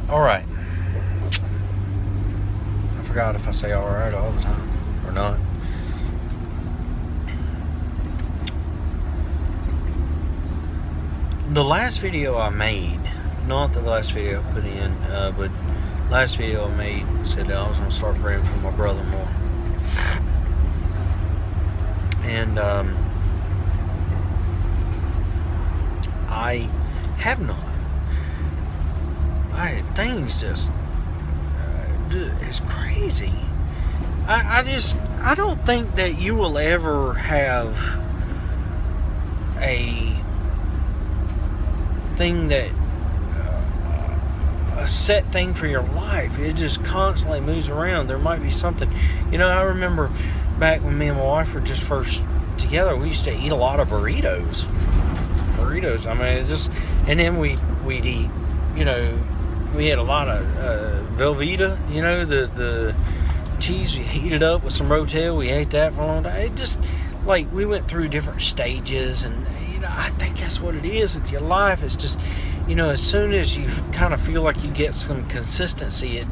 Alright. I forgot if I say alright all the time or not. The last video I made, not the last video I put in, but last video I made said that I was going to start praying for my brother more. And I have not. Things just it's crazy. I don't think that you will ever have a thing that a set thing for your life. It just constantly moves around. There might be something. I remember back when me and my wife were just first together, we used to eat a lot of burritos. I mean, and then we'd eat, we had a lot of Velveeta, the cheese. We heated up with some Rotel. We ate that for a long time. It just, like, we went through different stages, and, I think that's what it is with your life. It's just, as soon as you kind of feel like you get some consistency,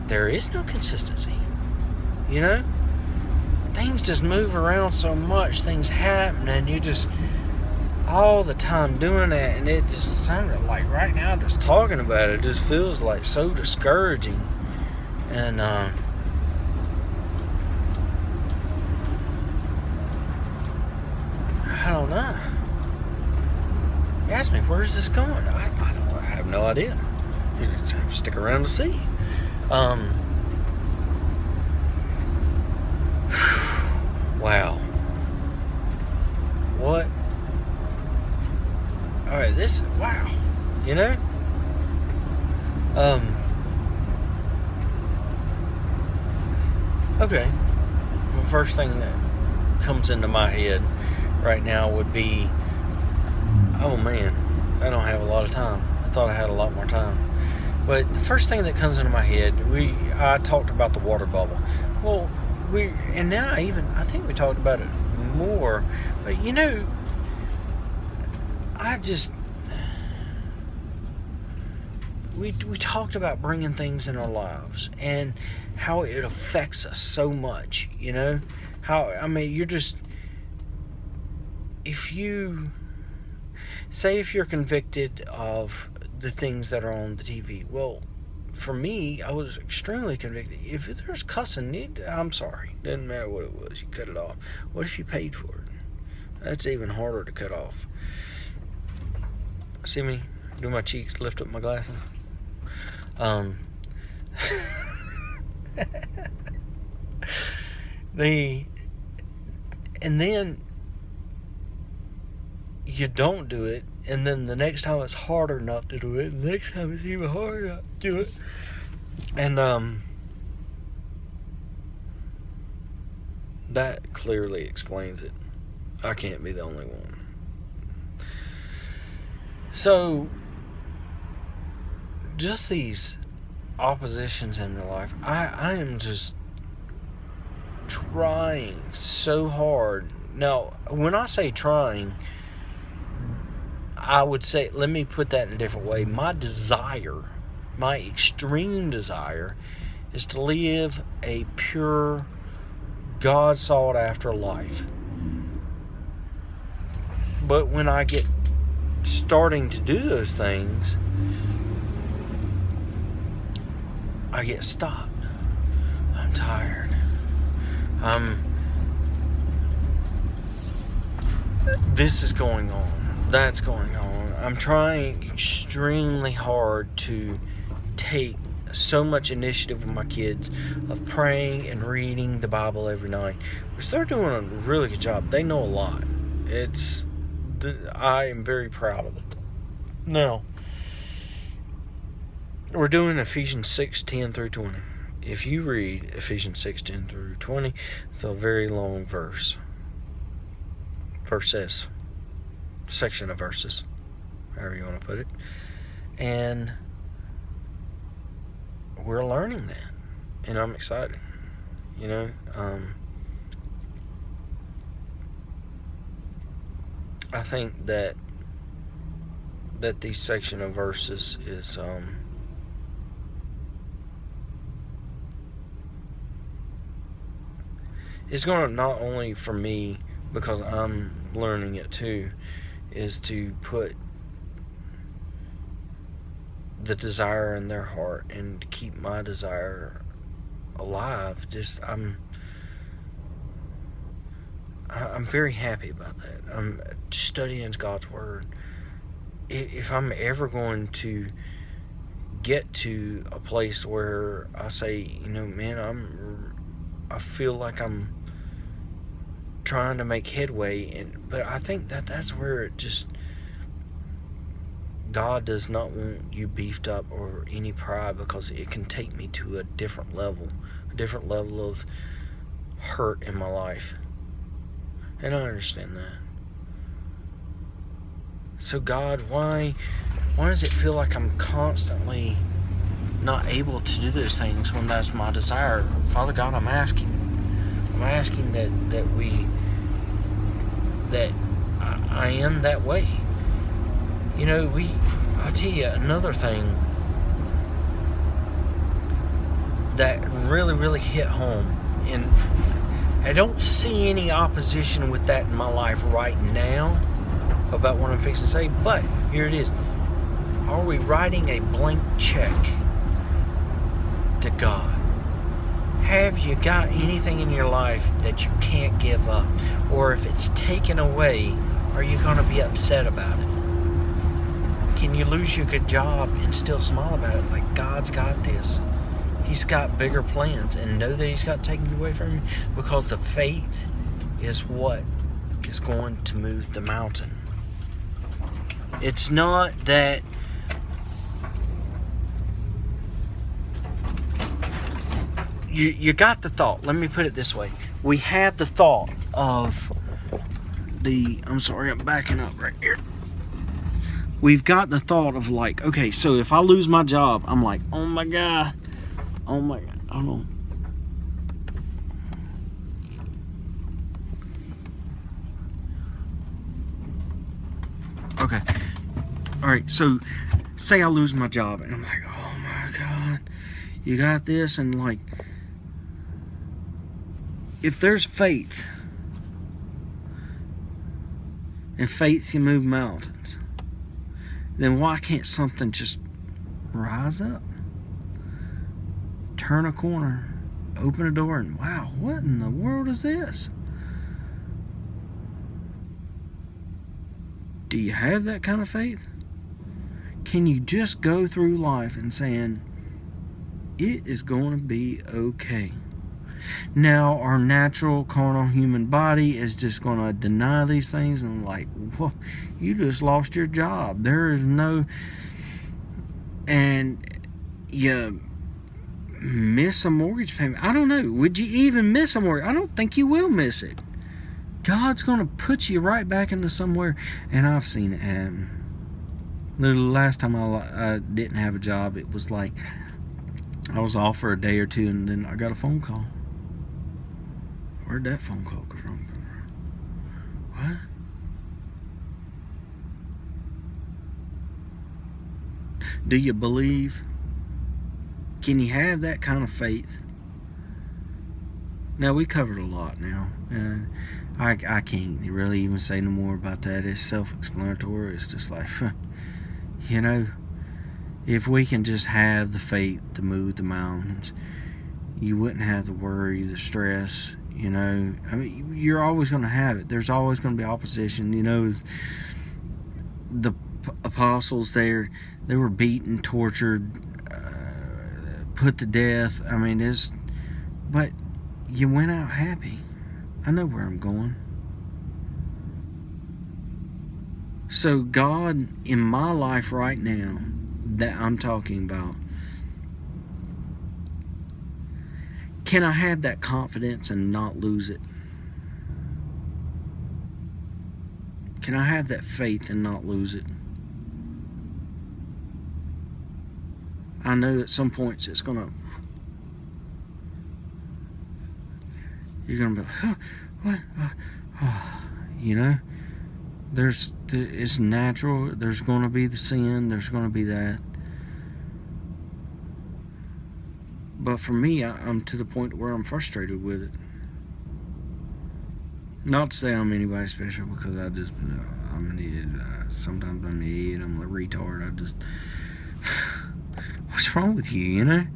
there is no consistency, Things just move around so much. Things happen, and you just all the time doing that, and it just sounded like right now just talking about it just feels like so discouraging. And I don't know. You ask me, where's this going? I have no idea. You just have to stick around to see. Wow. What? Alright, wow. Okay. The first thing that comes into my head right now would be, oh man, I don't have a lot of time. I thought I had a lot more time. But the first thing that comes into my head, I talked about the water bubble. Well, and then I think we talked about it more. But we talked about bringing things in our lives and how it affects us so much, how, if you're convicted of the things that are on the TV, well, for me, I was extremely convicted. If there's cussing, I'm sorry, doesn't matter what it was, you cut it off. What if you paid for it? That's even harder to cut off. See me do my cheeks, lift up my glasses. And then you don't do it, and then the next time it's harder not to do it, and the next time it's even harder not to do it. And that clearly explains it. I can't be the only one. So, just these oppositions in your life, I am just trying so hard. Now, when I say trying, I would say, let me put that in a different way. My extreme desire, is to live a pure, God sought after life. But when I get starting to do those things, I get stopped. I'm tired. This is going on. That's going on. I'm trying extremely hard to take so much initiative with my kids of praying and reading the Bible every night, which they're doing a really good job. They know a lot. I am very proud of it. Now, we're doing Ephesians 6:10 through 20. If you read Ephesians 6:10 through 20, it's a very long verse. Section of verses, however you want to put it. And we're learning that, and I'm excited. I think that that these section of verses is going to, not only for me, because I'm learning it too, is to put the desire in their heart and to keep my desire alive. Just I'm very happy about that. I'm studying God's Word. If I'm ever going to get to a place where I say, man, I feel like I'm trying to make headway, but I think that's where it just, God does not want you beefed up or any pride, because it can take me to a different level of hurt in my life. And I understand that. So God, why does it feel like I'm constantly not able to do those things when that's my desire? Father God, I'm asking that I am that way. I'll tell you another thing that really, really hit home, and I don't see any opposition with that in my life right now about what I'm fixing to say, but here it is. Are we writing a blank check to God? Have you got anything in your life that you can't give up? Or if it's taken away, are you going to be upset about it? Can you lose your good job and still smile about it? Like, God's got this. He's got bigger plans, and know that He's got taken away from you, because the faith is what is going to move the mountain. It's not that you got the thought. Let me put it this way. We have the thought of I'm sorry, I'm backing up right here. We've got the thought of like, okay, so if I lose my job, I'm like, oh my God, I don't know. Okay. All right, so say I lose my job, and I'm like, oh my God, you got this, and like, if there's faith, and faith can move mountains, then why can't something just rise up, turn a corner, open a door, and wow, what in the world is this? Do you have that kind of faith? Can you just go through life and saying, it is going to be okay? Now, our natural carnal human body is just going to deny these things and like, well, you just lost your job. There is no, and you miss a mortgage payment. I don't know. Would you even miss a mortgage? I don't think you will miss it. God's going to put you right back into somewhere. And I've seen it happen. The last time I didn't have a job, it was like I was off for a day or two, and then I got a phone call. Where'd that phone call come from? What? Do you believe? Can you have that kind of faith? Now, we covered a lot now. I can't really even say no more about that. It's self-explanatory. It's just like, if we can just have the faith to move the mountains, you wouldn't have the worry, the stress, I mean, you're always going to have it. There's always going to be opposition. The apostles there, they were beaten, tortured, put to death. I mean, but you went out happy. I know where I'm going. So God, in my life right now, that I'm talking about, can I have that confidence and not lose it? Can I have that faith and not lose it? I know at some points it's you're gonna be like, what? It's natural. There's going to be the sin. There's going to be that. But for me, I'm to the point where I'm frustrated with it. Not to say I'm anybody special, because I'm an idiot. Sometimes I'm an idiot. I'm a retard. What's wrong with you? You know,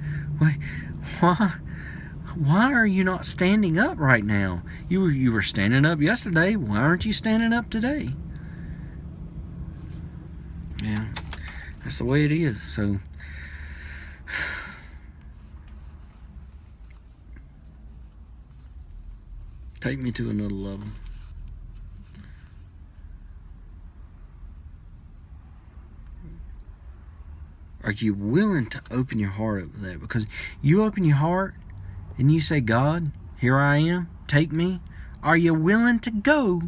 why are you not standing up right now? You were standing up yesterday. Why aren't you standing up today? Yeah, that's the way it is. So take me to another level. Are you willing to open your heart up to that? Because you open your heart and you say, God, here I am, take me. Are you willing to go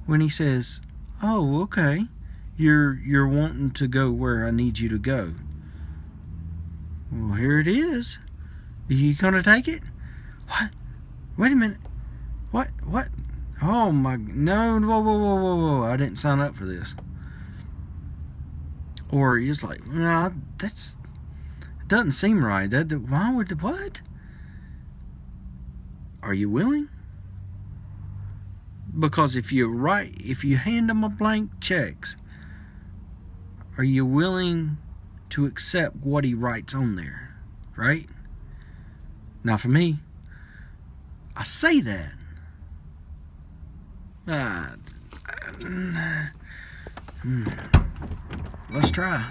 when he says, oh, okay, you're wanting to go where I need you to go? Well, here it is. Are you gonna take it? What? Wait a minute. What? Oh my, no, whoa. I didn't sign up for this. Or you're just like, nah, it doesn't seem right. Why would, what? Are you willing? Because if you hand them a blank checks, are you willing to accept what he writes on there? Right? Now for me, I say that. Let's try.